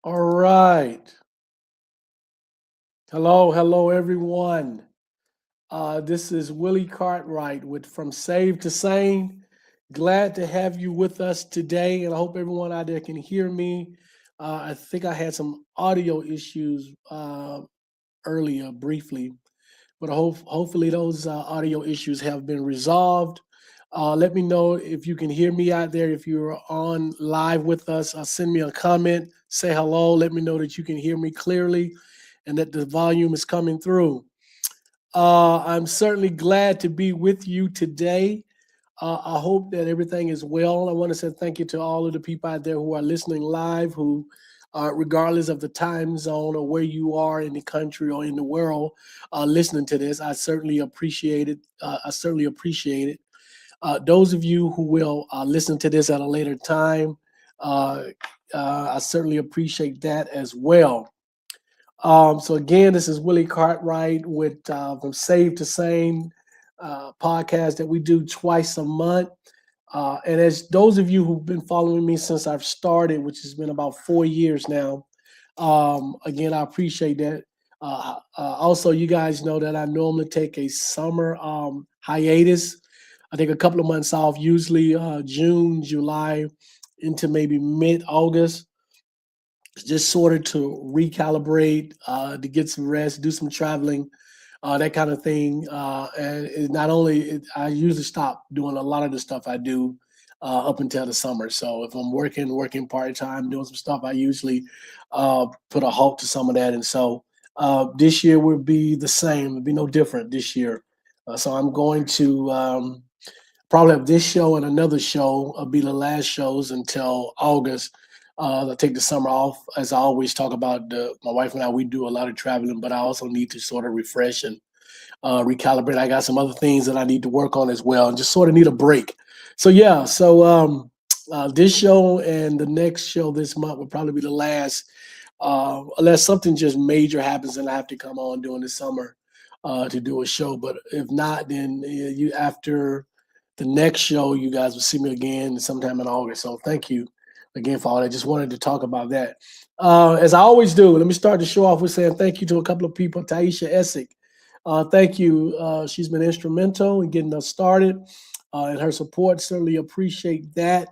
All right. Hello, everyone. This is Willie Cartwright with From Save to Sane. Glad to have you with us today, and I hope everyone out there can hear me. I think I had some audio issues earlier, briefly, but hopefully those audio issues have been resolved. Let me know if you can hear me out there. If you're on live with us, send me a comment, say hello. Let me know that you can hear me clearly and that the volume is coming through. I'm certainly glad to be with you today. I hope that everything is well. I want to say thank you to all of the people out there who are listening live, who, regardless of the time zone or where you are in the country or in the world, listening to this. I certainly appreciate it. Those of you who will listen to this at a later time, uh, I certainly appreciate that as well. So again, this is Willie Cartwright with from Save to Sane podcast that we do twice a month. And as those of you who've been following me since I've started, which has been about 4 years now, again, I appreciate that. Also, you guys know that I normally take a summer hiatus. I take a couple of months off, usually June, July, into maybe mid August, just sort of to recalibrate, to get some rest, do some traveling, that kind of thing. And it not only, I usually stop doing a lot of the stuff I do up until the summer. So if I'm working part time, doing some stuff, I usually put a halt to some of that. And so this year will be the same, it'll be no different this year. So I'm going to probably have this show and another show. Will be the last shows until August. I take the summer off. As I always talk about, my wife and I, we do a lot of traveling, but I also need to sort of refresh and recalibrate. I got some other things that I need to work on as well, and just sort of need a break. So yeah, this show and the next show this month will probably be the last, unless something just major happens and I have to come on during the summer to do a show. But if not, then you after the next show, you guys will see me again sometime in August. So thank you again for all that. Just wanted to talk about that. As I always do, let me start the show off with saying thank you to a couple of people. Taisha Essick, thank you. She's been instrumental in getting us started, and her support. Certainly appreciate that.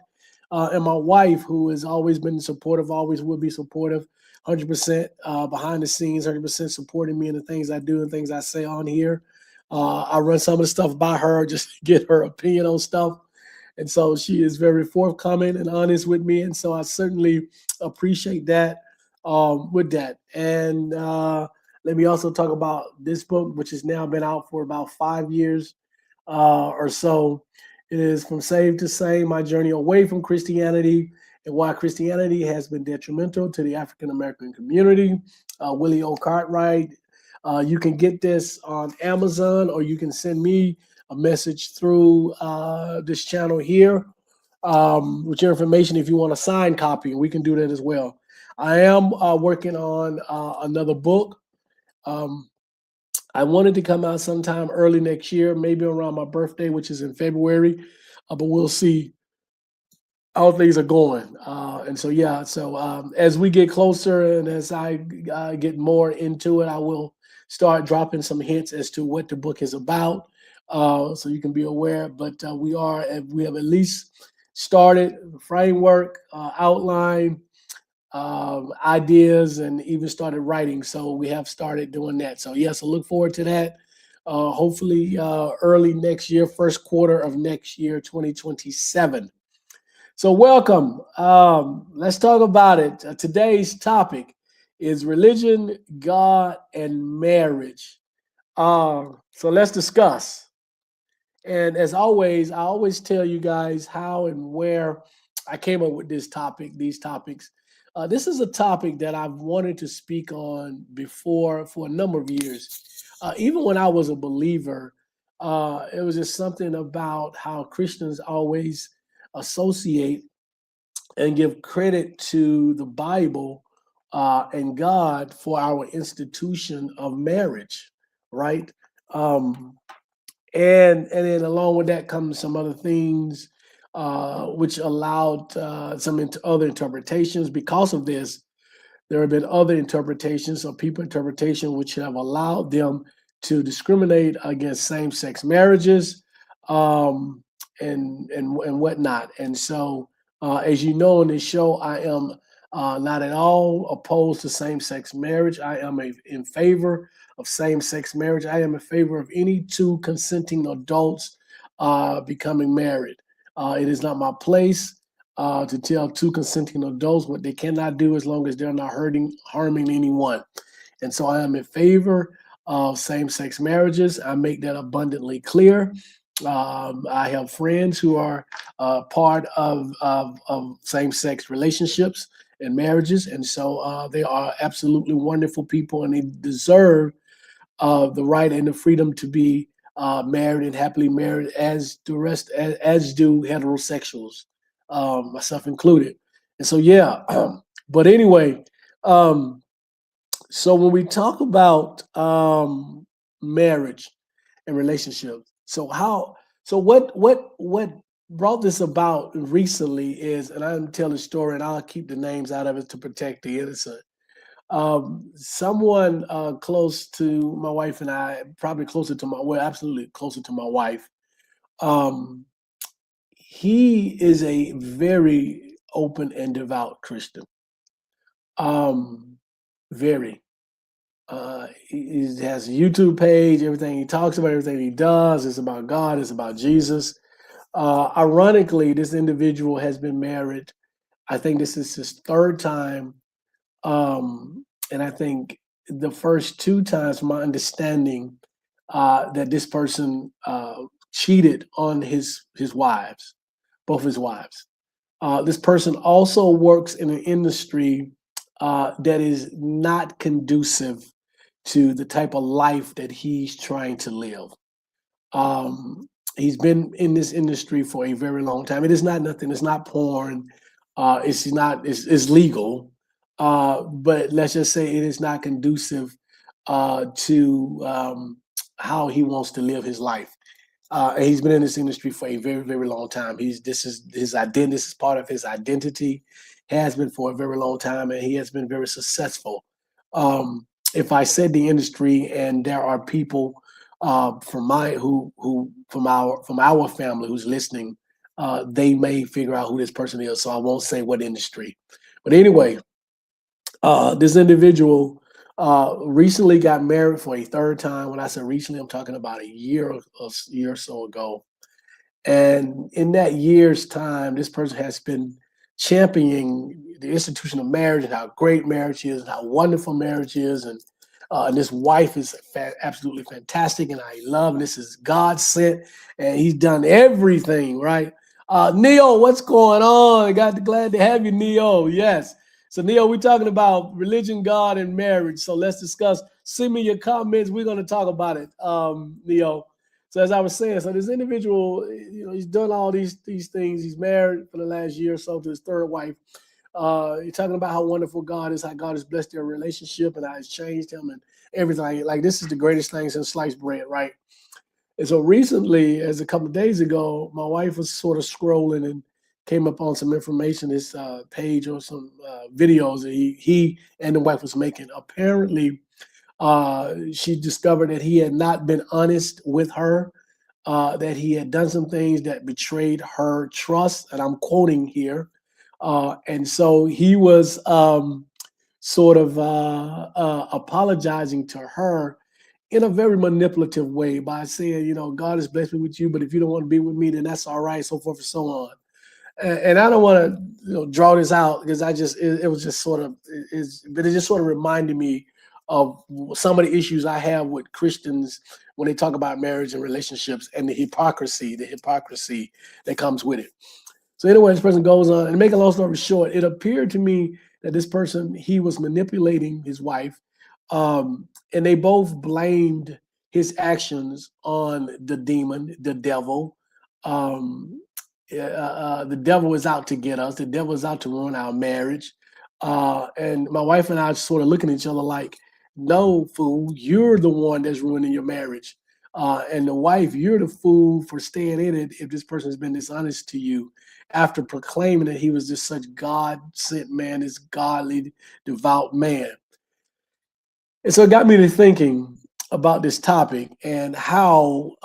And my wife, who has always been supportive, always will be supportive, 100% behind the scenes, 100% supporting me in the things I do and things I say on here. I run some of the stuff by her just to get her opinion on stuff. And so she is very forthcoming and honest with me. And so I certainly appreciate that with that. And let me also talk about this book, which has now been out for about 5 years or so. It is From Saved to Sane, My Journey Away from Christianity and Why Christianity Has Been Detrimental to the African American Community. Willie O. Cartwright. You can get this on Amazon, or you can send me a message through this channel here with your information if you want a signed copy. We can do that as well. I am working on another book. Um, I wanted to come out sometime early next year, maybe around my birthday, which is in February, but we'll see how things are going. And so, yeah, so as we get closer and as I get more into it, I will start dropping some hints as to what the book is about, so you can be aware. But we have at least started the framework, outline, ideas, and even started writing. So we have started doing that. So yes, I look forward to that. Hopefully early next year, first quarter of next year, 2027. So welcome. Let's talk about it. Today's topic is religion, God, and marriage. So let's discuss. And as always, I always tell you guys how and where I came up with these topics. This is a topic that I've wanted to speak on before for a number of years. Even when I was a believer, it was just something about how Christians always associate and give credit to the Bible and God for our institution of marriage, right? Um, and then along with that comes some other things which allowed other interpretations because of this. There have been other interpretations or people interpretation which have allowed them to discriminate against same-sex marriages, um, and whatnot. And so, as you know, in this show, I am not at all opposed to same-sex marriage. I am in favor of same-sex marriage. I am in favor of any two consenting adults becoming married. It is not my place to tell two consenting adults what they cannot do as long as they're not harming anyone. And so I am in favor of same-sex marriages. I make that abundantly clear. I have friends who are part of same-sex relationships and marriages, and so they are absolutely wonderful people, and they deserve the right and the freedom to be married and happily married, as the rest as do heterosexuals, myself included. And so yeah, but anyway, um, so when we talk about marriage and relationships, what brought this about recently is, and I'm telling a story, and I'll keep the names out of it to protect the innocent. Someone close to my wife and I, probably closer to absolutely closer to my wife. Um, he is a very open and devout Christian. Very. He has a YouTube page. Everything he talks about, everything he does is about God. It's about Jesus. Ironically, this individual has been married. I think this is his third time. And I think the first two times, from my understanding, that this person cheated on his wives, both his wives. This person also works in an industry that is not conducive to the type of life that he's trying to live. He's been in this industry for a very long time. It is not nothing. It's not porn. It's not. It's legal, but let's just say it is not conducive to how he wants to live his life. And he's been in this industry for a very, very long time. This is his identity. This is part of his identity. Has been for a very long time, and he has been very successful. If I said the industry, and there are people from our family who's listening, they may figure out who this person is. So I won't say what industry. But anyway, this individual recently got married for a third time. When I said recently, I'm talking about a year or so ago. And in that year's time, this person has been championing the institution of marriage and how great marriage is and how wonderful marriage is. And this wife is absolutely fantastic, and I love, and this is God sent, and he's done everything, right? Neo, what's going on? Glad to have you, Neo. Yes. So, Neo, we're talking about religion, God, and marriage. So let's discuss. Send me your comments. We're going to talk about it, Neo. So as I was saying, so this individual, he's done all these things. He's married for the last year or so to his third wife. You're talking about how wonderful God is, how God has blessed their relationship, and how it's changed him and everything. Like, this is the greatest thing since sliced bread, right? And so recently, as a couple of days ago, my wife was sort of scrolling and came up on some information, this page or some videos that he and the wife was making. Apparently, she discovered that he had not been honest with her, that he had done some things that betrayed her trust, and I'm quoting here. And so he was sort of apologizing to her in a very manipulative way by saying, God has blessed me with you, but if you don't want to be with me, then that's all right, so forth and so on. And I don't want to draw this out because it was just sort of, but it just sort of reminded me of some of the issues I have with Christians when they talk about marriage and relationships and the hypocrisy that comes with it. So anyway, this person goes on, and to make a long story short, it appeared to me that this person, he was manipulating his wife, and they both blamed his actions on the demon, the devil. The devil is out to get us. The devil is out to ruin our marriage. And my wife and I are sort of looking at each other like, no, fool, you're the one that's ruining your marriage. And the wife, you're the fool for staying in it if this person has been dishonest to you after proclaiming that he was just such God sent man, this godly, devout man. And so it got me to thinking about this topic and how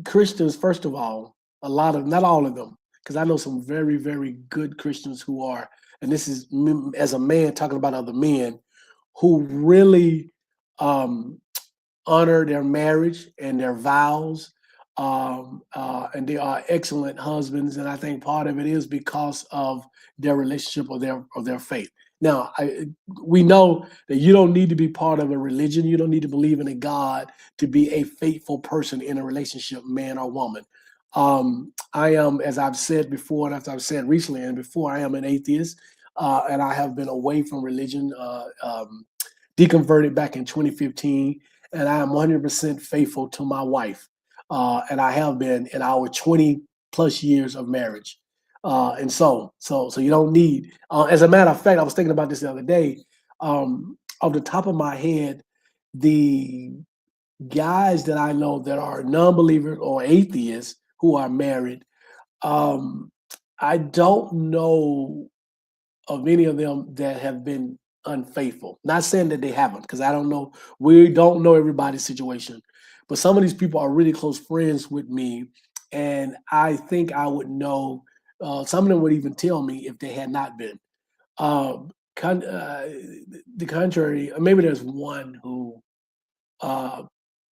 Christians, first of all, a lot of, not all of them, because I know some very, very good Christians who are, and this is as a man talking about other men who really um, honor their marriage and their vows. And they are excellent husbands. And I think part of it is because of their relationship or their faith. Now, we know that you don't need to be part of a religion. You don't need to believe in a God to be a faithful person in a relationship, man or woman. I am, as I've said before, and as I've said recently and before, I am an atheist, and I have been away from religion, deconverted back in 2015, and I am 100% faithful to my wife, and I have been in our 20 plus years of marriage. And so you don't need. As a matter of fact, I was thinking about this the other day. Off the top of my head, the guys that I know that are non-believers or atheists who are married, um, I don't know of any of them that have been unfaithful. Not saying that they haven't, because I don't know. We don't know everybody's situation, but some of these people are really close friends with me, and I think I would know. Some of them would even tell me if they had not been. Um, the contrary, maybe there's one who uh,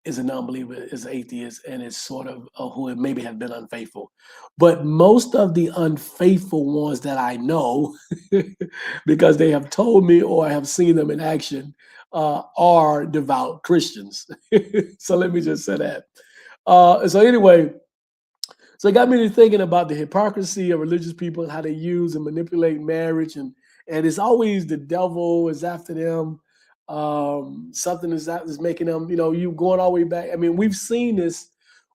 is a non-believer, is atheist, and is sort of who maybe have been unfaithful. But most of the unfaithful ones that I know, because they have told me or I have seen them in action, are devout Christians. So let me just say that. So anyway, so it got me to thinking about the hypocrisy of religious people and how they use and manipulate marriage, and it's always the devil is after them. Something is making them, you going all the way back. I mean, we've seen this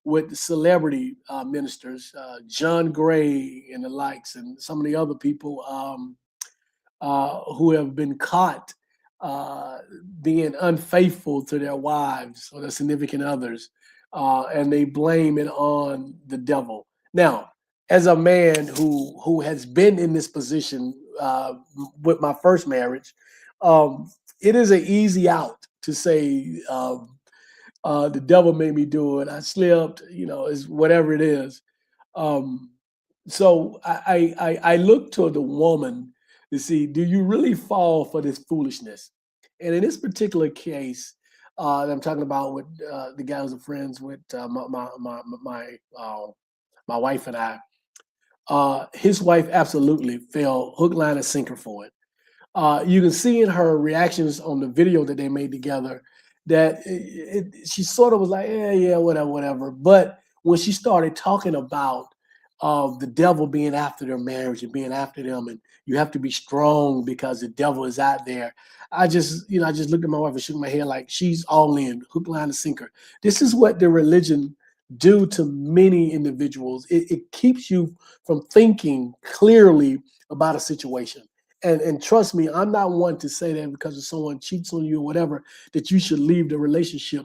with the celebrity ministers, John Gray and the likes, and some of the other people who have been caught uh, being unfaithful to their wives or their significant others, and they blame it on the devil. Now, as a man who has been in this position with my first marriage, it is an easy out to say the devil made me do it. I slipped, is whatever it is. Um, so I look to the woman to see, do you really fall for this foolishness? And in this particular case, that I'm talking about with the guy who's friends with my wife and I, his wife absolutely fell hook, line, and sinker for it. You can see in her reactions on the video that they made together that she sort of was like, yeah, whatever, whatever. But when she started talking about the devil being after their marriage and being after them, and you have to be strong because the devil is out there, I just looked at my wife and shook my head like she's all in, hook, line, and sinker. This is what the religion do to many individuals. It keeps you from thinking clearly about a situation. And trust me, I'm not one to say that because if someone cheats on you or whatever, that you should leave the relationship.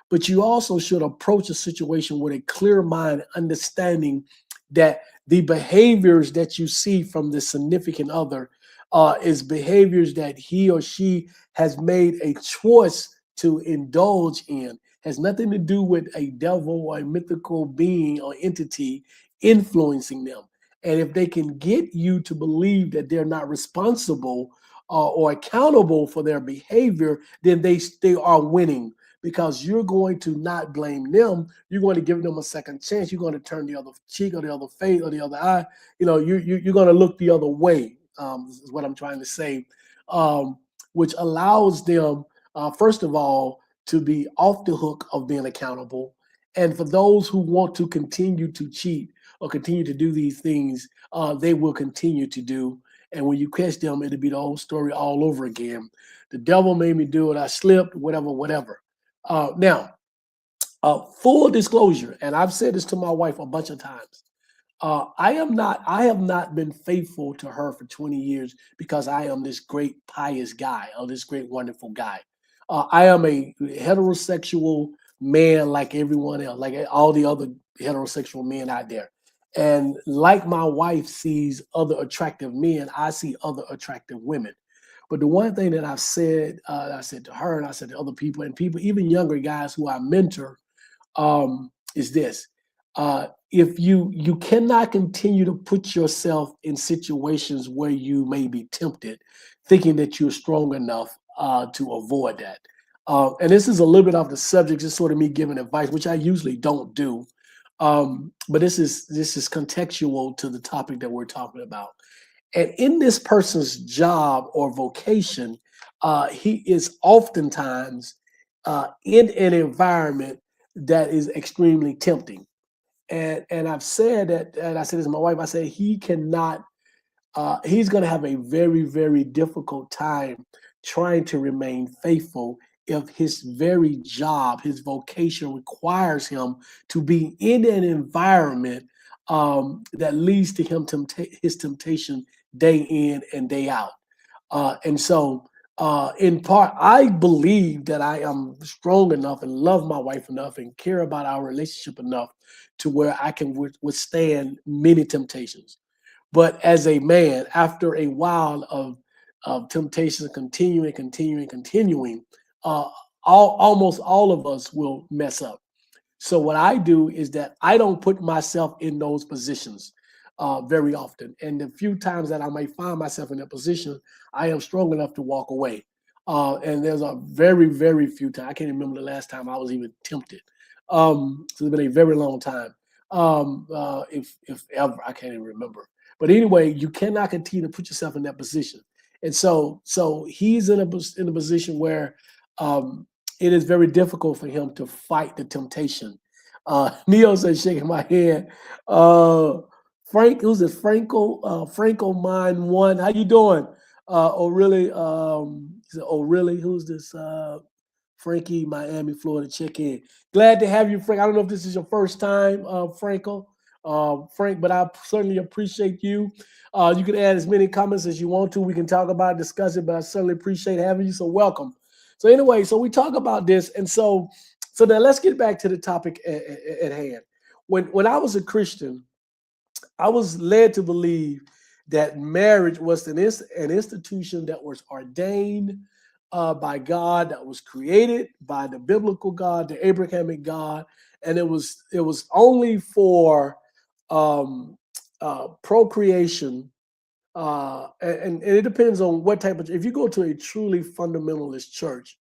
But you also should approach a situation with a clear mind, understanding that the behaviors that you see from the significant other is behaviors that he or she has made a choice to indulge in. Has nothing to do with a devil or a mythical being or entity influencing them. And if they can get you to believe that they're not responsible or accountable for their behavior, then they are winning, because you're going to not blame them. You're going to give them a second chance. You're going to turn the other cheek or the other face or the other eye. You're going to look the other way. Is what I'm trying to say, which allows them, first of all, to be off the hook of being accountable. And for those who want to continue to cheat or continue to do these things, they will continue to do. And when you catch them, it'll be the whole story all over again. The devil made me do it. I slipped, whatever, whatever. Now, full disclosure, and I've said this to my wife a bunch of times. I have not been faithful to her for 20 years because I am this great pious guy or this great wonderful guy. I am a heterosexual man like everyone else, like all the other heterosexual men out there. And like my wife sees other attractive men, I see other attractive women. But the one thing that I said to her and I said to other people and people, even younger guys who I mentor, is this. If you cannot continue to put yourself in situations where you may be tempted, thinking that you're strong enough to avoid that. And this is a little bit off the subject, just sort of me giving advice, which I usually don't do. But this is contextual to the topic that we're talking about. And in this person's job or vocation, he is oftentimes in an environment that is extremely tempting. And I've said that, and I said this to my wife, I said he cannot, he's going to have a very, very difficult time trying to remain faithful if his very job, his vocation requires him to be in an environment that leads to his temptation day in and day out. And so, in part, I believe that I am strong enough and love my wife enough and care about our relationship enough to where I can withstand many temptations. But as a man, after a while of temptations continuing, uh, almost all of us will mess up. So what I do is that I don't put myself in those positions very often. And the few times that I may find myself in that position, I am strong enough to walk away. And there's a very, very few times. I can't remember the last time I was even tempted. So it's been a very long time. If ever, I can't even remember. But anyway, you cannot continue to put yourself in that position. And so he's in a position where it is very difficult for him to fight the temptation. Neo says, shaking my head. Frank, who's this? Franco Mine One. How you doing? Oh really? Oh really? Who's this? Frankie, Miami, Florida. Check in. Glad to have you, Frank. I don't know if this is your first time, Franco, Frank, but I certainly appreciate you. You can add as many comments as you want to. We can talk about it, discuss it, but I certainly appreciate having you. So welcome. So anyway, so we talk about this, and so then let's get back to the topic at hand. When I was a Christian, I was led to believe that marriage was an institution that was ordained by God, that was created by the biblical God, the Abrahamic God, and it was only for procreation. And it depends on what type of. If you go to a truly fundamentalist church,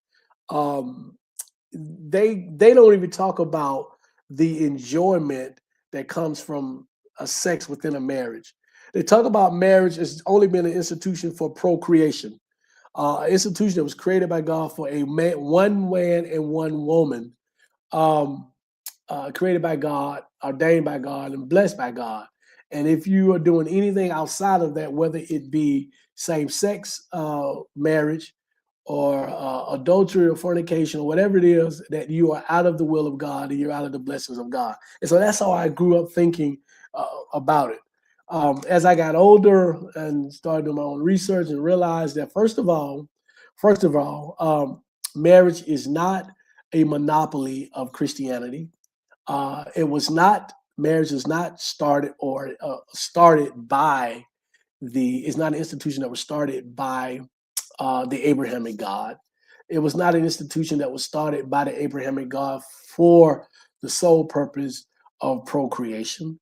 they don't even talk about the enjoyment that comes from a sex within a marriage. They talk about marriage as only being an institution for procreation, an institution that was created by God for one man and one woman, created by God, ordained by God, and blessed by God. And if you are doing anything outside of that, whether it be same-sex marriage or adultery or fornication or whatever it is, that you are out of the will of God and you're out of the blessings of God. And so that's how I grew up thinking about it. As I got older and started doing my own research and realized that first of all, marriage is not a monopoly of Christianity. Marriage is not started or started by it's not an institution that was started by the Abrahamic God. It was not an institution that was started by the Abrahamic God for the sole purpose of procreation.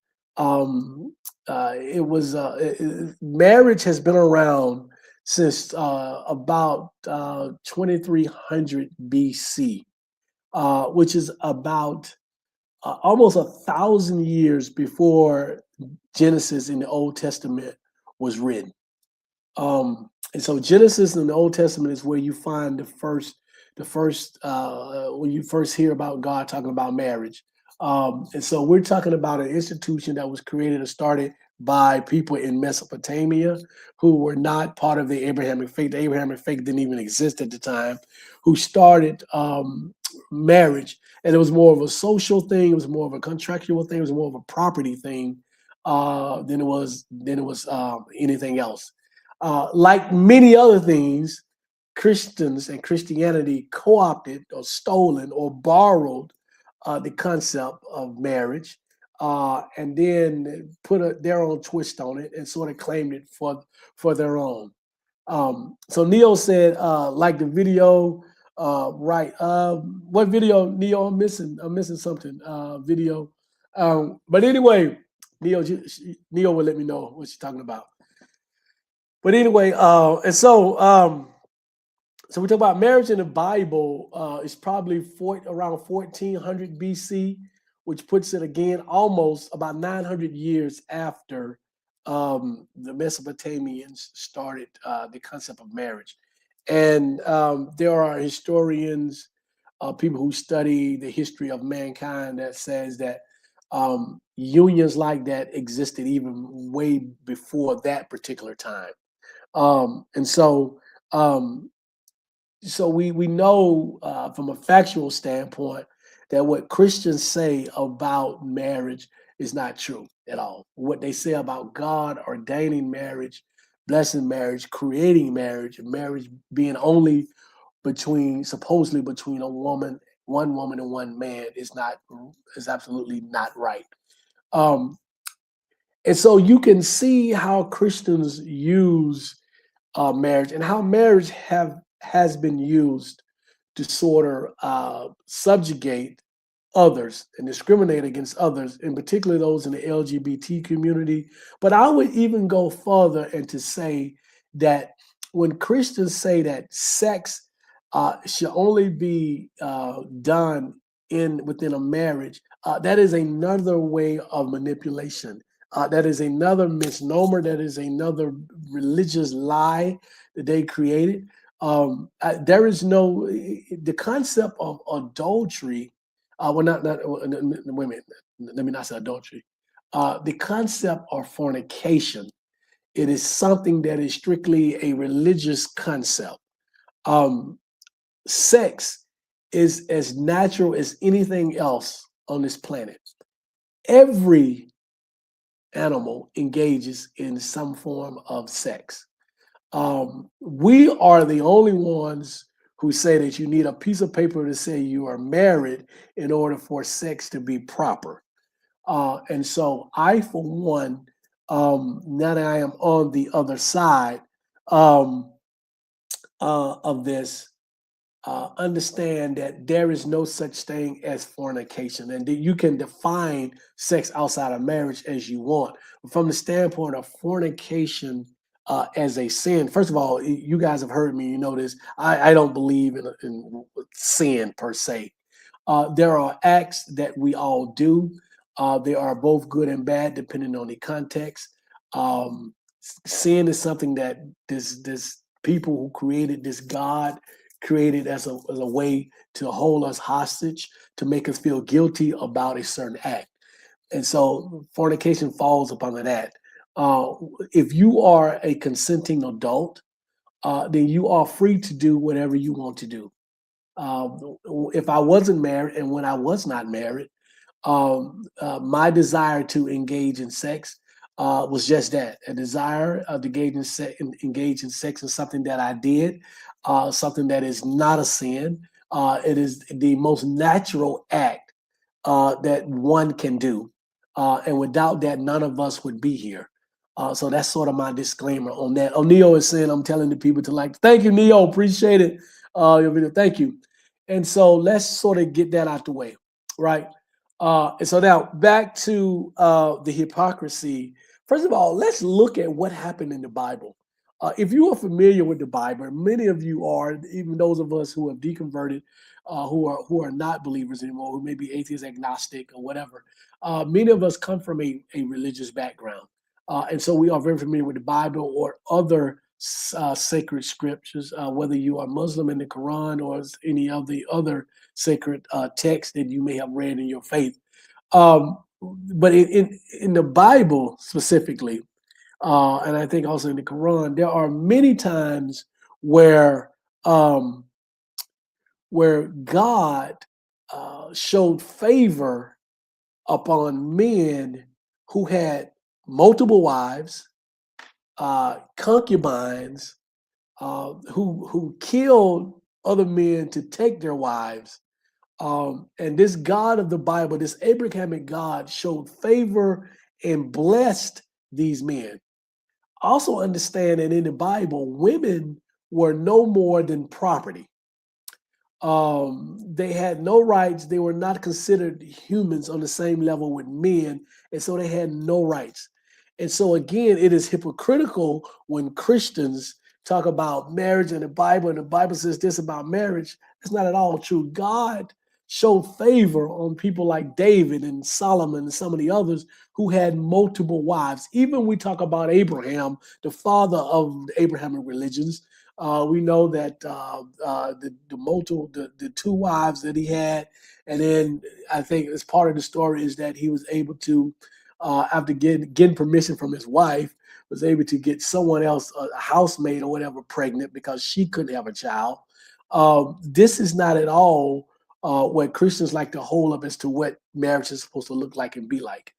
Marriage has been around since about 2300 BC, which is about almost 1,000 years before Genesis in the Old Testament was written. And so Genesis in the Old Testament is where you find the first when you first hear about God talking about marriage. And so we're talking about an institution that was created or started by people in Mesopotamia who were not part of the Abrahamic faith. The Abrahamic faith didn't even exist at the time, who started marriage. And it was more of a social thing. It was more of a contractual thing. It was more of a property thing than it was anything else. Like many other things, Christians and Christianity co-opted or stolen or borrowed the concept of marriage, and then put their own twist on it and sort of claimed it for their own. So Neo said, like the video, right? What video, Neo? I'm missing something. Video. But anyway, Neo will let me know what she's talking about. But anyway, and so we talk about marriage in the Bible. It's probably around 1400 BC, which puts it again almost about 900 years after the Mesopotamians started the concept of marriage. And there are historians, people who study the history of mankind, that says that unions like that existed even way before that particular time. And so um, so we know from a factual standpoint that what Christians say about marriage is not true at all. What they say about God ordaining marriage, blessing marriage, creating marriage, and marriage being only supposedly between one woman and one man is absolutely not right. Um, and so you can see how Christians use marriage and how marriage has been used to sort of subjugate others and discriminate against others, in particular those in the LGBT community. But I would even go further and to say that when Christians say that sex should only be done within a marriage, that is another way of manipulation. That is another misnomer. That is another religious lie that they created. There is no the concept of adultery. Well, not wait a minute. Let me not say adultery. The concept of fornication. It is something that is strictly a religious concept. Um, Sex is as natural as anything else on this planet. Every animal engages in some form of sex. We are the only ones who say that you need a piece of paper to say you are married in order for sex to be proper. And so I, for one, now that I am on the other side um, of this, understand that there is no such thing as fornication, and that you can define sex outside of marriage as you want. From the standpoint of fornication as a sin, first of all, you guys have heard me. You know this. I don't believe in sin per se. There are acts that we all do. They are both good and bad depending on the context. Um, Sin is something that this people who created this God created as a way to hold us hostage, to make us feel guilty about a certain act. And so fornication falls upon that. Uh, if you are a consenting adult, then you are free to do whatever you want to do. If I wasn't married and when I was not married, my desire to engage in sex was just that, a desire to engage in sex is something that I did, something that is not a sin. It is the most natural act that one can do. And without that, none of us would be here. So that's sort of my disclaimer on that. Oh, Neo is saying I'm telling the people to like. Thank you, Neo. Appreciate it. Your video. Thank you. And so let's sort of get that out the way, right? And so now back to the hypocrisy. First of all, let's look at what happened in the Bible. If you are familiar with the Bible, many of you are, even those of us who have deconverted, who are not believers anymore, who may be atheist, agnostic, or whatever. Many of us come from a religious background, and so we are very familiar with the Bible or other sacred scriptures, whether you are Muslim in the Quran or any of the other sacred texts that you may have read in your faith. But in the Bible specifically, and I think also in the Quran, there are many times where um, where God showed favor upon men who had multiple wives, concubines, who killed other men to take their wives, And this God of the Bible, this Abrahamic God, showed favor and blessed these men. Also understand that in the Bible, women were no more than property. They had no rights. They were not considered humans on the same level with men, and so they had no rights. And so again, it is hypocritical when Christians talk about marriage in the Bible, and the Bible says this about marriage. It's not at all true. God showed favor on people like David and Solomon and some of the others who had multiple wives. Even we talk about Abraham, the father of the Abrahamic religions. We know that the two wives that he had, and then I think as part of the story is that he was able to, after getting permission from his wife, was able to get someone else, a housemaid or whatever, pregnant because she couldn't have a child. This is not at all what Christians like to hold up as to what marriage is supposed to look like and be like.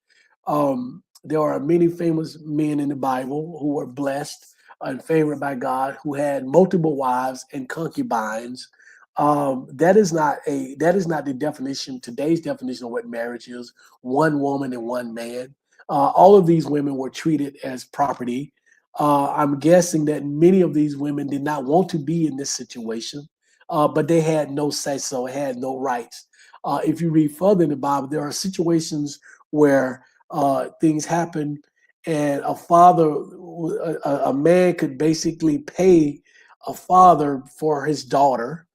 There are many famous men in the Bible who were blessed and favored by God, who had multiple wives and concubines. That is not the definition, today's definition of what marriage is: one woman and one man. All of these women were treated as property. I'm guessing that many of these women did not want to be in this situation, but they had no say so, had no rights. If you read further in the Bible, there are situations where things happen, and a man could basically pay a father for his daughter.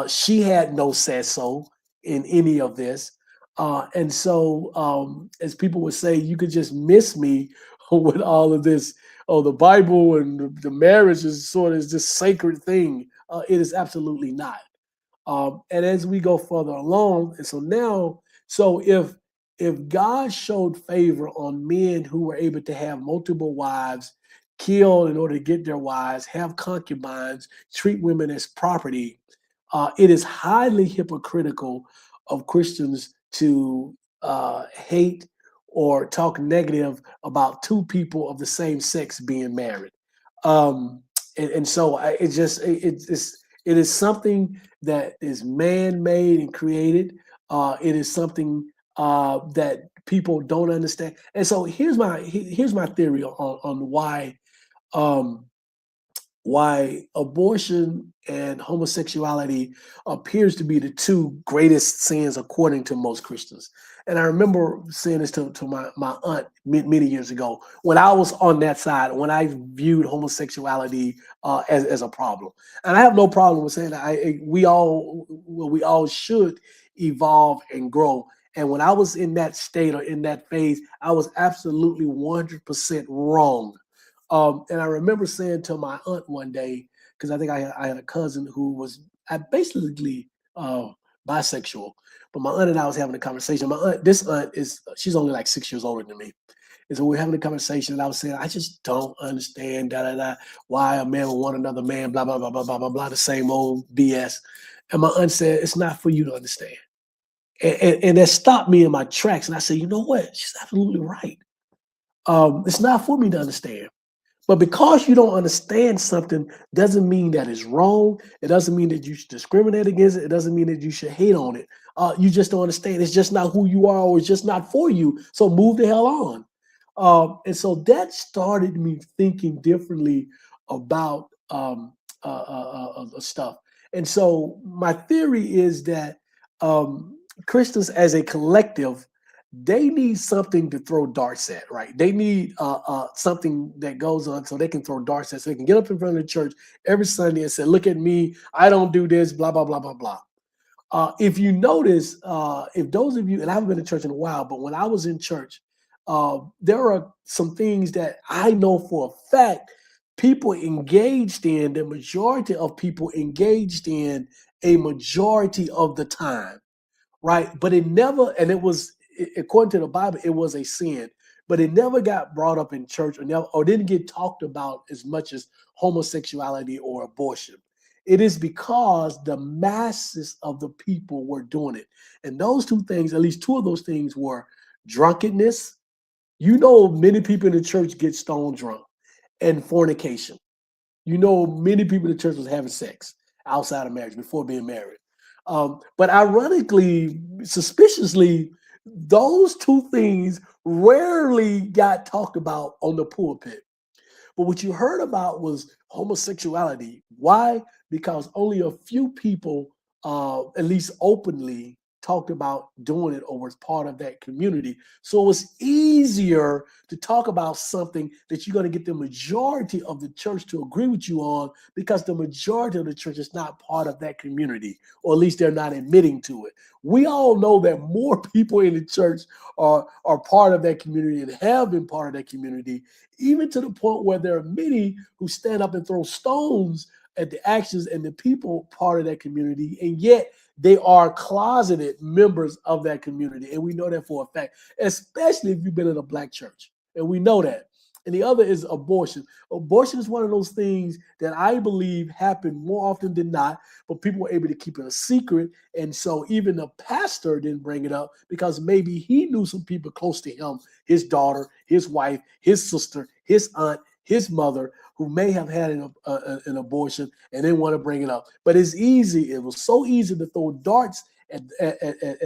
She had no say so in any of this. And so, as people would say, you could just miss me with all of this. Oh, the Bible and the marriage is sort of this sacred thing. It is absolutely not. And as we go further along, and so now, so if God showed favor on men who were able to have multiple wives, kill in order to get their wives, have concubines, treat women as property, it is highly hypocritical of Christians to hate or talk negative about two people of the same sex being married. And so it is something that is man-made and created. It is something that people don't understand. And so here's my theory on um, why abortion and homosexuality appears to be the two greatest sins according to most Christians. And I remember saying this to my aunt many years ago when I was on that side, when I viewed homosexuality as a problem. And I have no problem with saying that we all should evolve and grow. And when I was in that state or in that phase, I was absolutely 100% wrong. And I remember saying to my aunt one day, because I think I had a cousin who was basically bisexual, but my aunt and I was having a conversation. This aunt she's only like 6 years older than me. And so we're having a conversation, and I was saying, I just don't understand why a man would want another man, blah, blah, blah, blah, blah, blah, blah, the same old BS. And my aunt said, it's not for you to understand. And that stopped me in my tracks. And I said, you know what? She's absolutely right. It's not for me to understand. But because you don't understand something doesn't mean that it's wrong. It doesn't mean that you should discriminate against it. It doesn't mean that you should hate on it. You just don't understand. It's just not who you are, or it's just not for you. So move the hell on. And so that started me thinking differently about stuff. And so my theory is that Christians as a collective, they need something to throw darts at, right? They need something that goes on so they can throw darts at, so they can get up in front of the church every Sunday and say, look at me, I don't do this, blah, blah, blah, blah, blah. If you notice, if those of you, and I haven't been to church in a while, but when I was in church, there are some things that I know for a fact people engaged in, the majority of people engaged in a majority of the time, right? But it never, and it was, according to the Bible, it was a sin, but it never got brought up in church or didn't get talked about as much as homosexuality or abortion. It is because the masses of the people were doing it. And those two things, at least two of those things, were drunkenness. You know, many people in the church get stone drunk, and fornication. You know, many people in the church was having sex outside of marriage before being married. But ironically, suspiciously, those two things rarely got talked about on the pulpit. But what you heard about was homosexuality. Why? Because only a few people, at least openly, talked about doing it or was part of that community. So it was easier to talk about something that you're going to get the majority of the church to agree with you on because the majority of the church is not part of that community, or at least they're not admitting to it. We all know that more people in the church are part of that community and have been part of that community, even to the point where there are many who stand up and throw stones at the actions and the people part of that community, and yet they are closeted members of that community. And we know that for a fact, especially if you've been in a black church. And we know that. And the other is abortion. Abortion is one of those things that I believe happen more often than not, but people were able to keep it a secret. And so even the pastor didn't bring it up because maybe he knew some people close to him, his daughter, his wife, his sister, his aunt, his mother, who may have had an abortion and didn't want to bring it up. But it's easy. It was so easy to throw darts at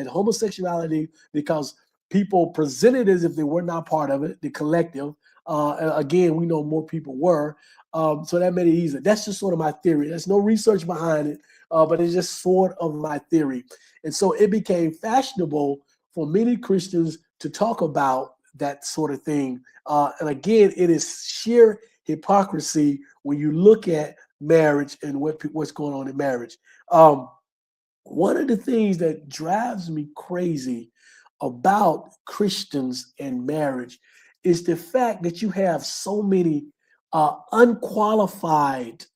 homosexuality because people presented as if they were not part of it, the collective. Again, we know more people were. So that made it easy. That's just sort of my theory. There's no research behind it, but it's just sort of my theory. And so it became fashionable for many Christians to talk about that sort of thing. And again, it is sheer hypocrisy when you look at marriage and what's going on in marriage. One of the things that drives me crazy about Christians and marriage is the fact that you have so many unqualified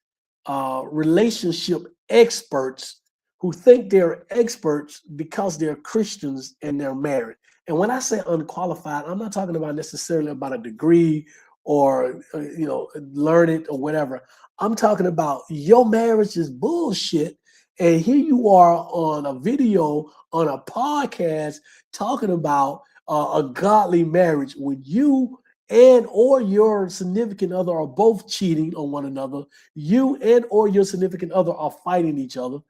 relationship experts who think they're experts because they're Christians and they're married. And when I say unqualified, I'm not talking about necessarily about a degree or learn it or whatever. I'm talking about your marriage is bullshit, and here you are on a video on a podcast talking about a godly marriage when you and or your significant other are both cheating on one another. You and or your significant other are fighting each other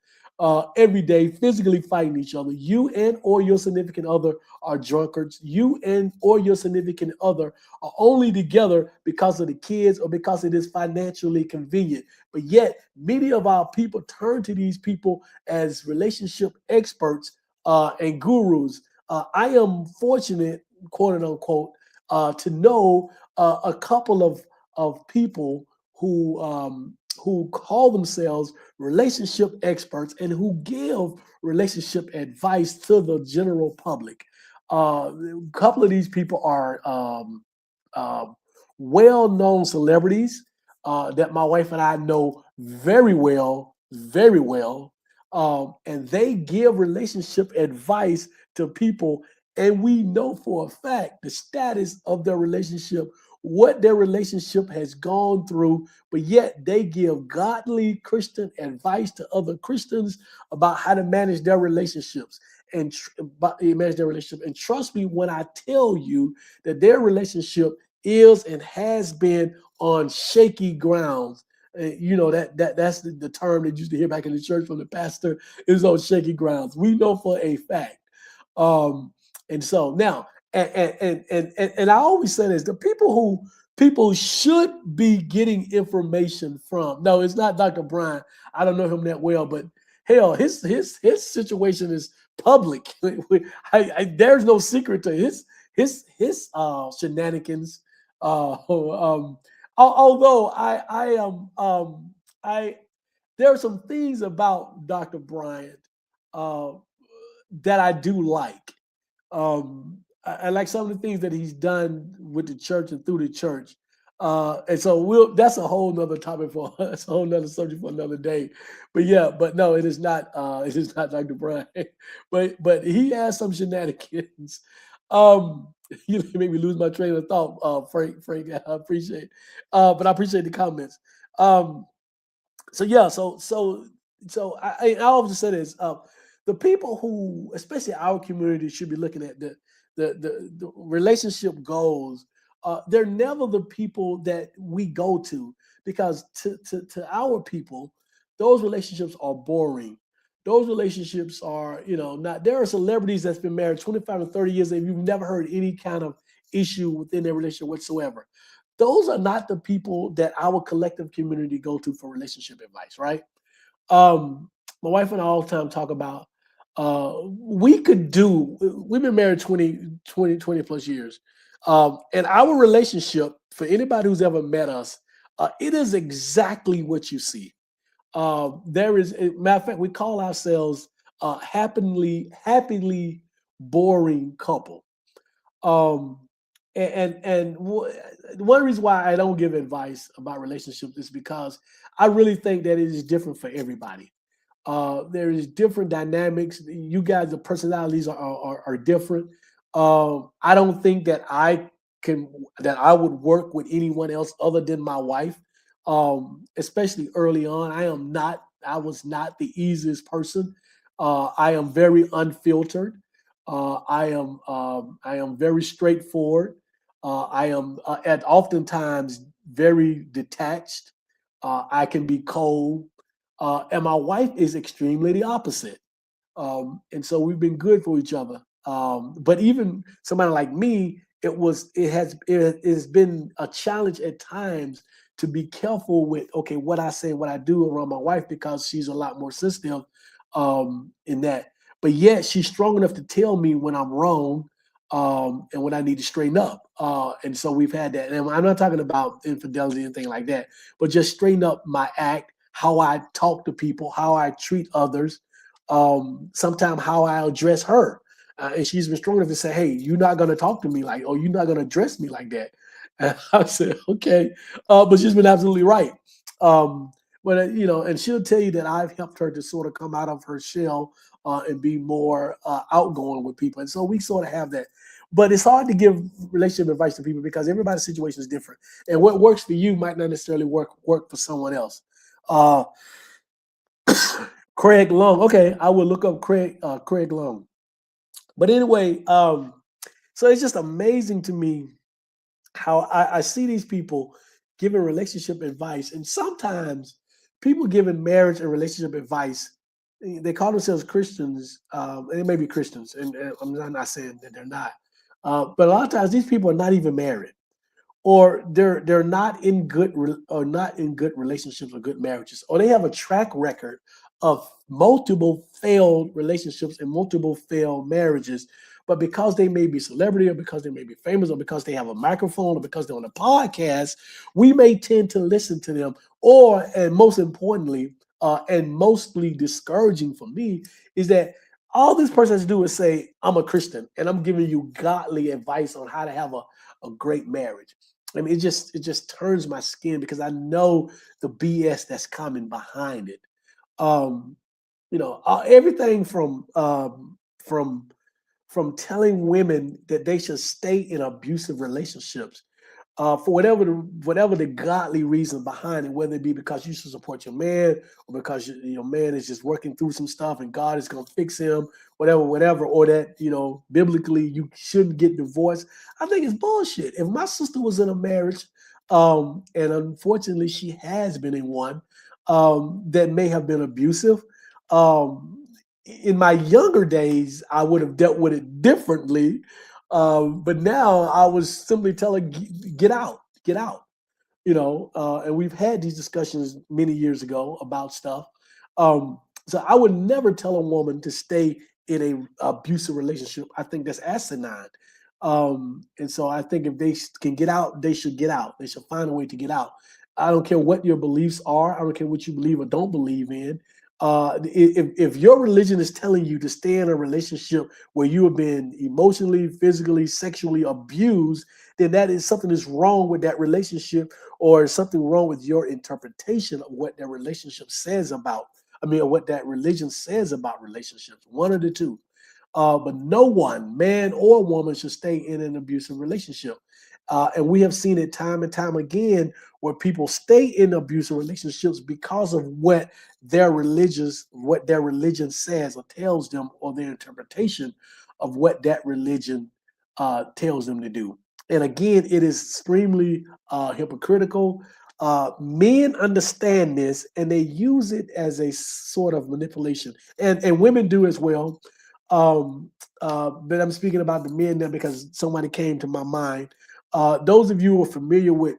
every day, physically fighting each other. You and or your significant other are drunkards. You and or your significant other are only together because of the kids or because it is financially convenient. But yet, many of our people turn to these people as relationship experts and gurus. I am fortunate, quote unquote, to know a couple of people who call themselves relationship experts and who give relationship advice to the general public. A couple of these people are uh, well-known celebrities that my wife and I know very well, very well. And they give relationship advice to people, and we know for a fact the status of their relationship, what their relationship has gone through, but yet they give godly Christian advice to other Christians about how to manage their relationships and manage their relationship. And trust me when I tell you that their relationship is and has been on shaky grounds. That's the term that used to hear back in the church from the pastor, is on shaky grounds. We know for a fact. And so now, and I always say this: the people should be getting information from. No, it's not Dr. Brian. I don't know him that well, but hell, his situation is public. There's no secret to his shenanigans. Although I there are some things about Dr. Bryant uh, that I do like. I like some of the things that he's done with the church and through the church. And so that's a whole nother topic for that's a whole nother subject for another day. But yeah, but no, it is not it is not Dr. Brian. But he has some shenanigans. You make me lose my train of thought, Frank. I appreciate but I appreciate the comments. So yeah, I always say this. The people who, especially our community, should be looking at the relationship goals. They're never the people that we go to, because to our people, those relationships are boring. those relationships are, not, there are celebrities that's been married 25 to 30 years and you've never heard any kind of issue within their relationship whatsoever. Those are not the people that our collective community go to for relationship advice, right? My wife and I all the time talk about we've been married 20 plus years. And our relationship, for anybody who's ever met us, it is exactly what you see. There is, matter of fact, we call ourselves happily boring couple. Um, one reason why I don't give advice about relationships is because I really think that it is different for everybody. There is different dynamics. You guys, the personalities are different. I don't think that I would work with anyone else other than my wife. Especially early on, I was not the easiest person. I am very unfiltered. I am very straightforward. I am at oftentimes very detached. I can be cold, and my wife is extremely the opposite. And so we've been good for each other. But even somebody like me, it has been a challenge at times to be careful with, okay, what I say, what I do around my wife, because she's a lot more sensitive in that. But yet she's strong enough to tell me when I'm wrong, and when I need to straighten up. And so we've had that. And I'm not talking about infidelity or anything like that, but just straighten up my act, how I talk to people, how I treat others, sometimes how I address her. And she's been strong enough to say, hey, you're not going to talk to me like, or you're not going to address me like that. And I said, okay. But she's been absolutely right. But, and she'll tell you that I've helped her to sort of come out of her shell and be more outgoing with people. And so we sort of have that. But it's hard to give relationship advice to people because everybody's situation is different. And what works for you might not necessarily work for someone else. Uh, Craig Long. Okay, I will look up Craig Long. But anyway, so it's just amazing to me how I see these people giving relationship advice, and sometimes people giving marriage and relationship advice. They call themselves Christians, and they may be Christians, and I'm not saying that they're not. But a lot of times these people are not even married, or they're not in good relationships or good marriages, or they have a track record of multiple failed relationships and multiple failed marriages. But because they may be celebrity, or because they may be famous, or because they have a microphone, or because they're on a podcast, we may tend to listen to them. Or, and most importantly, and mostly discouraging for me, is that all this person has to do is say, I'm a Christian and I'm giving you godly advice on how to have a great marriage. I mean, it just turns my skin because I know the BS that's coming behind it. Um, everything from from telling women that they should stay in abusive relationships for whatever the godly reason behind it, whether it be because you should support your man, or because your man is just working through some stuff and God is going to fix him, whatever, or that biblically you shouldn't get divorced. I think it's bullshit. If my sister was in a marriage, and unfortunately she has been in one that may have been abusive. In my younger days, I would have dealt with it differently. But now I was simply telling, get out, get out. And we've had these discussions many years ago about stuff. So I would never tell a woman to stay in a abusive relationship. I think that's asinine. And so I think if they can get out, they should get out. They should find a way to get out. I don't care what your beliefs are. I don't care what you believe or don't believe in. If your religion is telling you to stay in a relationship where you have been emotionally, physically, sexually abused, then that is something that's wrong with that relationship, or something wrong with your interpretation of what that relationship says about. Or what that religion says about relationships. One of the two. But no one, man or woman, should stay in an abusive relationship. And we have seen it time and time again where people stay in abusive relationships because of what their religion says or tells them, or their interpretation of what that religion tells them to do. And again, it is extremely hypocritical. Men understand this and they use it as a sort of manipulation, and women do as well. Um, but I'm speaking about the men now because somebody came to my mind. Those of you who are familiar with,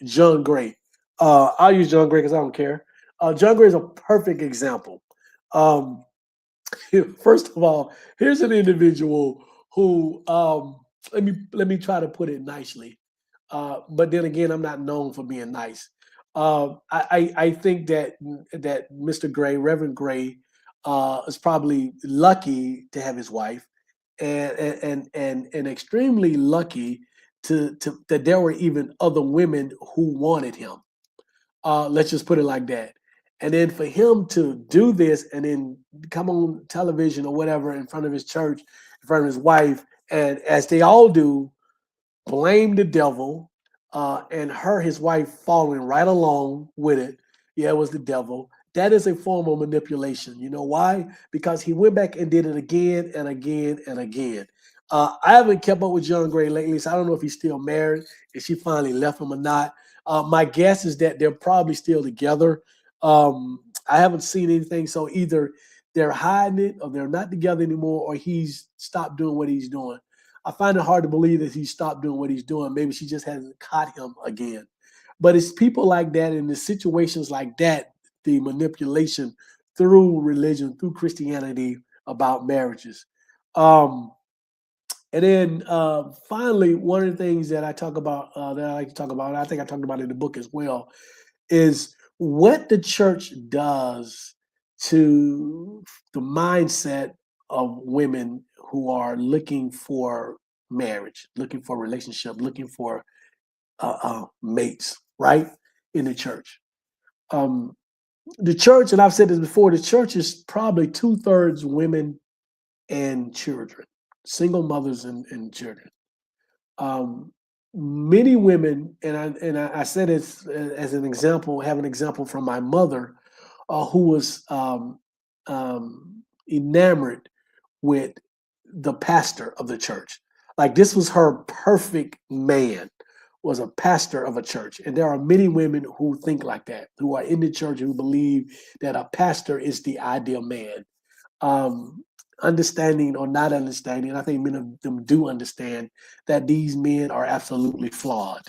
John Gray. I'll use John Gray because I don't care. John Gray is a perfect example. Um, First of all, here's an individual who let me try to put it nicely. But then again, I'm not known for being nice. I think that Mr. Gray, Reverend Gray, is probably lucky to have his wife, and extremely lucky to that there were even other women who wanted him. Let's just put it like that. And then for him to do this and then come on television or whatever in front of his church, in front of his wife, and as they all do, blame the devil, and his wife, following right along with it. Yeah, it was the devil. That is a form of manipulation. You know why? Because he went back and did it again and again and again. I haven't kept up with John Gray lately, so I don't know if he's still married, if she finally left him or not. My guess is that they're probably still together. I haven't seen anything, so either they're hiding it, or they're not together anymore, or he's stopped doing what he's doing. I find it hard to believe that he stopped doing what he's doing. Maybe she just hasn't caught him again. But it's people like that in the situations like that, the manipulation through religion, through Christianity about marriages. Um, and then finally, one of the things that I talk about, that I like to talk about, and I think I talked about it in the book as well, is what the church does to the mindset of women who are looking for marriage, looking for relationship, looking for mates, right? In the church. Um, the church, and I've said this before, the church is probably 2/3 women and children, single mothers and children. Um, Many women, and I said it as an example, have an example from my mother, who was enamored with the pastor of the church. Like this was her perfect man, was a pastor of a church. And there are many women who think like that, who are in the church, who believe that a pastor is the ideal man. Um, Understanding or not understanding, I think many of them do understand that these men are absolutely flawed,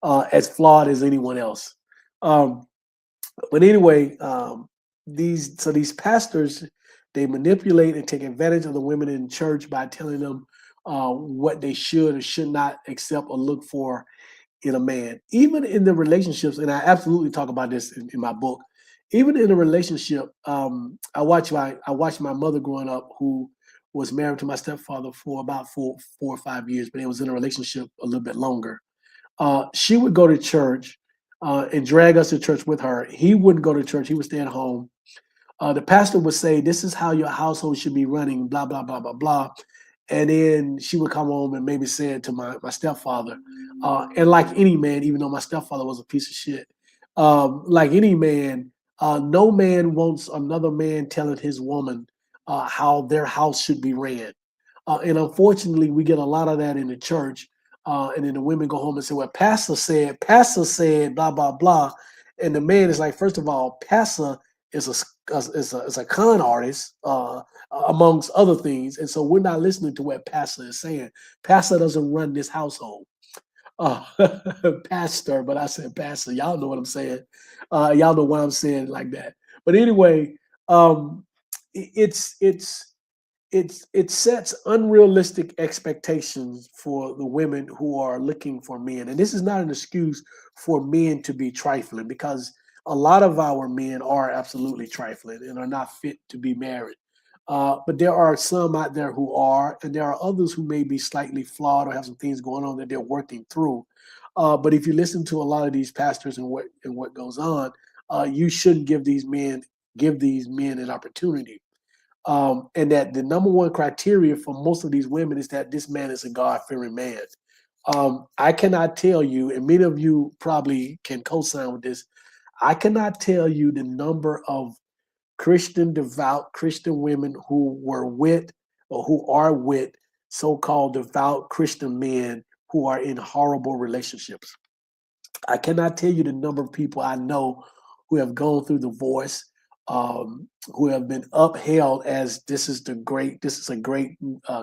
as flawed as anyone else. Um, but anyway, these pastors, they manipulate and take advantage of the women in church by telling them what they should or should not accept or look for in a man. Even in the relationships, and I absolutely talk about this in my book. Even in a relationship, I watched my mother growing up, who was married to my stepfather for about 4 or 5 years, but it was in a relationship a little bit longer. She would go to church and drag us to church with her. He wouldn't go to church; he would stay at home. The pastor would say, "This is how your household should be running." Blah blah blah blah blah. And then she would come home and maybe say it to my stepfather. And like any man, even though my stepfather was a piece of shit, like any man, no man wants another man telling his woman how their house should be ran. And unfortunately, we get a lot of that in the church. And then the women go home and say, well, Pastor said, blah, blah, blah. And the man is like, first of all, Pastor is is a con artist, amongst other things. And so we're not listening to what Pastor is saying. Pastor doesn't run this household. Uh, Pastor, but I said Pastor. Y'all know what I'm saying. Y'all know why I'm saying it like that. But anyway, um, it's it sets unrealistic expectations for the women who are looking for men. And this is not an excuse for men to be trifling, because a lot of our men are absolutely trifling and are not fit to be married. But there are some out there who are, and there are others who may be slightly flawed or have some things going on that they're working through. But if you listen to a lot of these pastors and what goes on, you shouldn't give these men an opportunity. And that the number one criteria for most of these women is that this man is a God-fearing man. I cannot tell you, and many of you probably can co-sign with this, I cannot tell you the number of Christian, devout Christian women who were with or who are with so-called devout Christian men who are in horrible relationships. I cannot tell you the number of people I know who have gone through divorce, who have been upheld as this is a great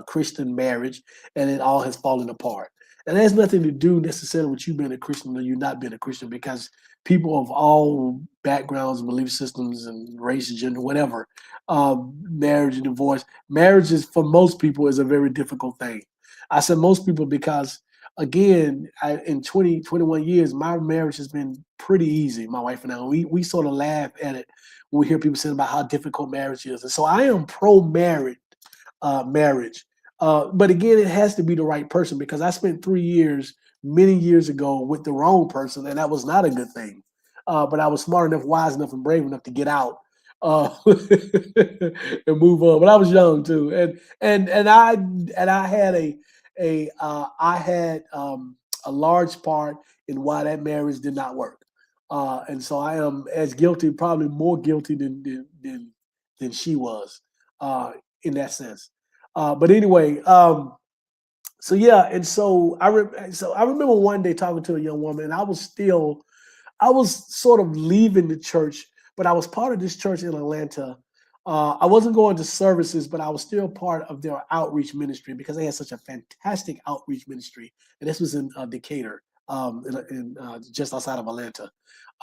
Christian marriage, and it all has fallen apart. And it has nothing to do necessarily with you being a Christian or you not being a Christian, because people of all backgrounds, belief systems, and race, gender, whatever, marriage and divorce, marriage is for most people is a very difficult thing. I said most people because again, in 20, 21 years, my marriage has been pretty easy. My wife and I, we sort of laugh at it when we hear people saying about how difficult marriage is. And so I am pro marriage. But again, it has to be the right person, because I spent 3 years many years ago with the wrong person, and that was not a good thing. But I was smart enough, wise enough, and brave enough to get out and move on. But I was young too, and I had I had a large part in why that marriage did not work. And so I am as guilty, probably more guilty than she was in that sense. But anyway, so yeah, and so I remember one day talking to a young woman, and I was sort of leaving the church, but I was part of this church in Atlanta. I wasn't going to services, but I was still part of their outreach ministry because they had such a fantastic outreach ministry. And this was in Decatur, just outside of Atlanta.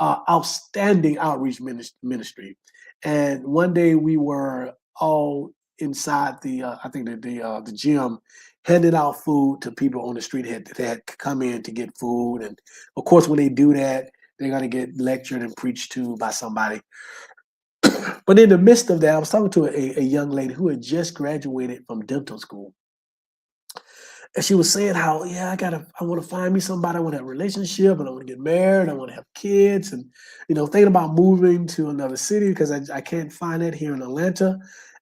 Outstanding outreach ministry. And one day we were all inside I think the gym, handing out food to people on the street that had come in to get food. And of course, when they do that, they're going to get lectured and preached to by somebody. But in the midst of that, I was talking to a young lady who had just graduated from dental school. And she was saying how, yeah, I want to find me somebody, I want to have a relationship, and I want to get married, I want to have kids, and thinking about moving to another city because I can't find it here in Atlanta.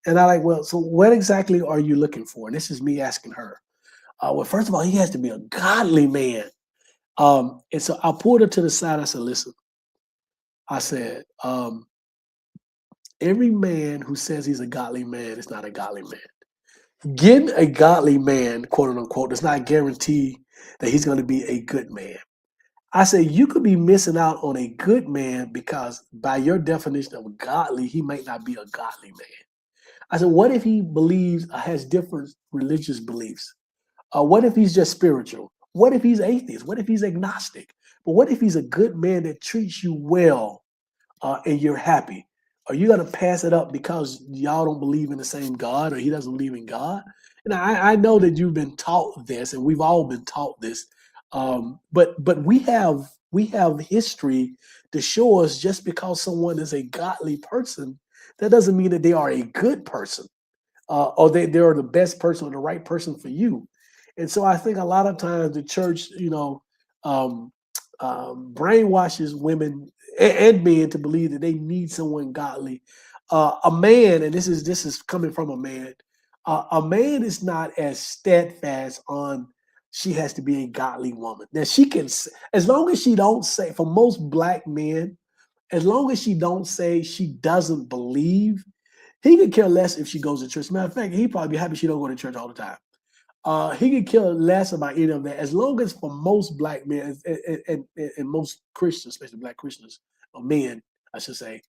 And I like, well, so what exactly are you looking for? And this is me asking her. Well, first of all, he has to be a godly man. And so I pulled her to the side. I said, listen, I said, every man who says he's a godly man is not a godly man. Getting a godly man, quote unquote, does not guarantee that he's going to be a good man. I say you could be missing out on a good man because by your definition of godly, he might not be a godly man. I said, what if he has different religious beliefs? What if he's just spiritual? What if he's atheist? What if he's agnostic? But what if he's a good man that treats you well and you're happy? Are you going to pass it up because y'all don't believe in the same God or he doesn't believe in God? And I know that you've been taught this, and we've all been taught this. But we have history to show us just because someone is a godly person, that doesn't mean that they are a good person or they are the best person or the right person for you. And so I think a lot of times the church, brainwashes women and men to believe that they need someone godly. A man, and this is coming from a man. A man is not as steadfast on she has to be a godly woman. Now she can, as long as she don't say, for most black men, as long as she don't say she doesn't believe, he could care less if she goes to church. Matter of fact, he'd probably be happy she don't go to church all the time. He could care less about any of that, as long as for most black men and most Christians, especially black Christians or men, I should say,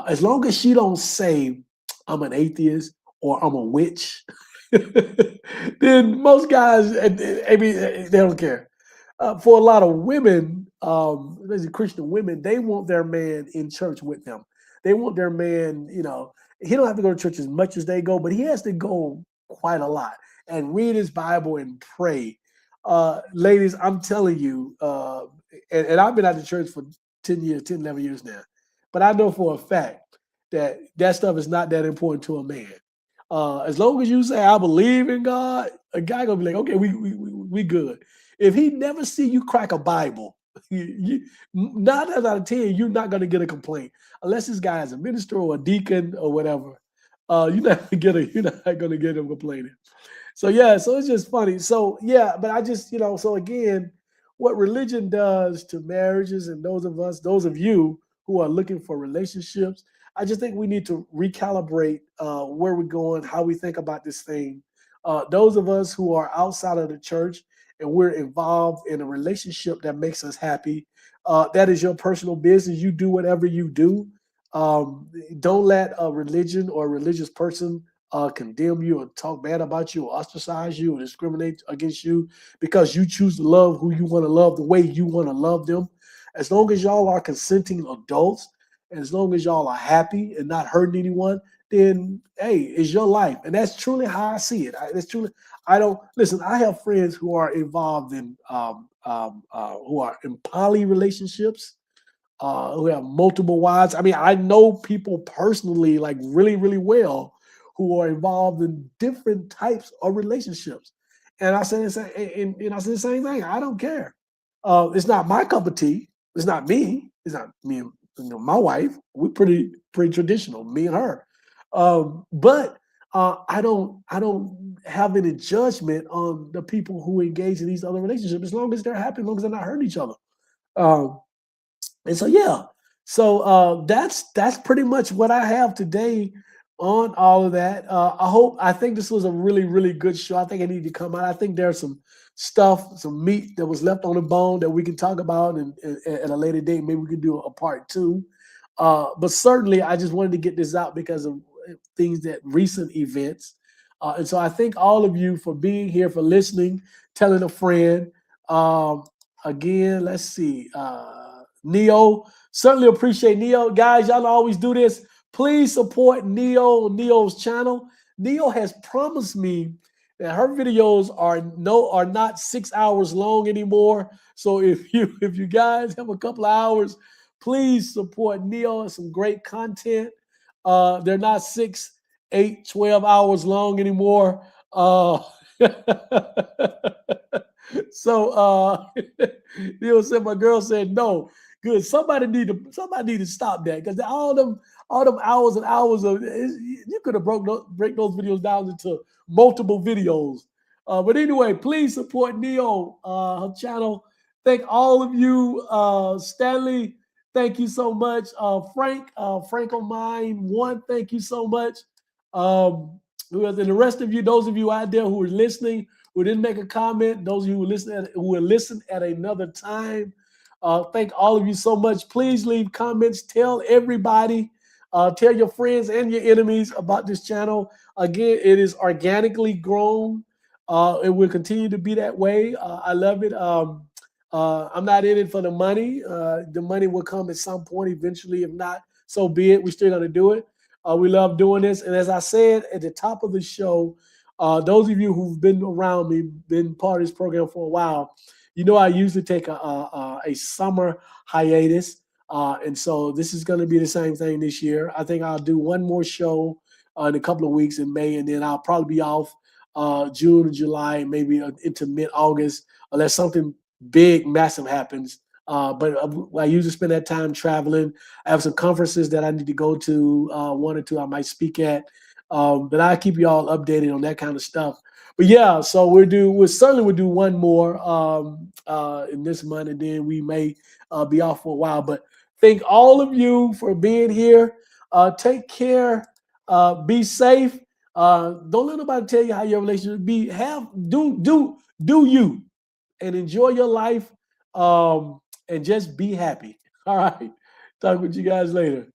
as long as she don't say I'm an atheist or I'm a witch, then most guys, I mean, they don't care. For a lot of women, especially Christian women, they want their man in church with them. They want their man, he don't have to go to church as much as they go, but he has to go quite a lot and read his Bible and pray. Ladies, I'm telling you, and I've been out of church for 10 years, 10, 11 years now, but I know for a fact that stuff is not that important to a man. As long as you say, I believe in God, a guy gonna be like, okay, we good. If he never see you crack a Bible, 9 out of 10, you're not gonna get a complaint. Unless this guy is a minister or a deacon or whatever. You're not gonna get him complaining. So yeah, so it's just funny. So yeah, but I just, so again, what religion does to marriages and those of you who are looking for relationships, I just think we need to recalibrate where we're going, how we think about this thing. Those of us who are outside of the church and we're involved in a relationship that makes us happy, that is your personal business. You do whatever you do. Don't let a religion or a religious person condemn you or talk bad about you or ostracize you or discriminate against you because you choose to love who you want to love the way you want to love them. As long as y'all are consenting adults, and as long as y'all are happy and not hurting anyone, then hey, it's your life, and that's truly how I see it. That's truly. I don't listen. I have friends who are involved in who are in poly relationships, who have multiple wives. I mean, I know people personally, like really, really well, who are involved in different types of relationships. And I said, and I said the same thing. I don't care. It's not my cup of tea. It's not me. It's not me and my wife. We're pretty traditional, me and her. But I don't have any judgment on the people who engage in these other relationships as long as they're happy, as long as they're not hurting each other. Um, and so yeah, so that's pretty much what I have today on all of that. I think this was a really really good show. I think it needed to come out. I think there's some meat that was left on the bone that we can talk about and at a later date. Maybe we can do a part two. But certainly, I just wanted to get this out because of things that recent events. And so I thank all of you for being here, for listening, telling a friend. Um, Again, let's see. Neo, certainly appreciate Neo. Guys, y'all always do this. Please support Neo's channel. Neo has promised me that her videos are not 6 hours long anymore. So if you guys have a couple of hours, please support Neo. Some great content. They're not 6, 8, 12 hours long anymore. So Neil said my girl said no. Good. Somebody need to stop that because all them hours and hours of you could have break those videos down into multiple videos. But anyway, please support Neo, her channel. Thank all of you, Stanley. Thank you so much, Frank on mine one. Thank you so much. And the rest of you, those of you out there who are listening, who didn't make a comment, those of you who will listen at another time. Thank all of you so much. Please leave comments. Tell everybody, tell your friends and your enemies about this channel. Again, it is organically grown. It will continue to be that way. I love it. I'm not in it for the money. The money will come at some point eventually. If not, so be it. We're still going to do it. We love doing this. And as I said at the top of the show, those of you who've been around me, been part of this program for a while, you know I usually take a summer hiatus. And so this is going to be the same thing this year. I think I'll do one more show in a couple of weeks in May, and then I'll probably be off June and July, maybe into mid-August, unless something big, massive happens. But I usually spend that time traveling. I have some conferences that I need to go to, one or two I might speak at. But I'll keep you all updated on that kind of stuff. But yeah, so we'll certainly do one more in this month, and then we may be off for a while. But thank all of you for being here. Take care. Be safe. Don't let nobody tell you how your relationship be. Do you, and enjoy your life. And just be happy. All right. Talk with you guys later.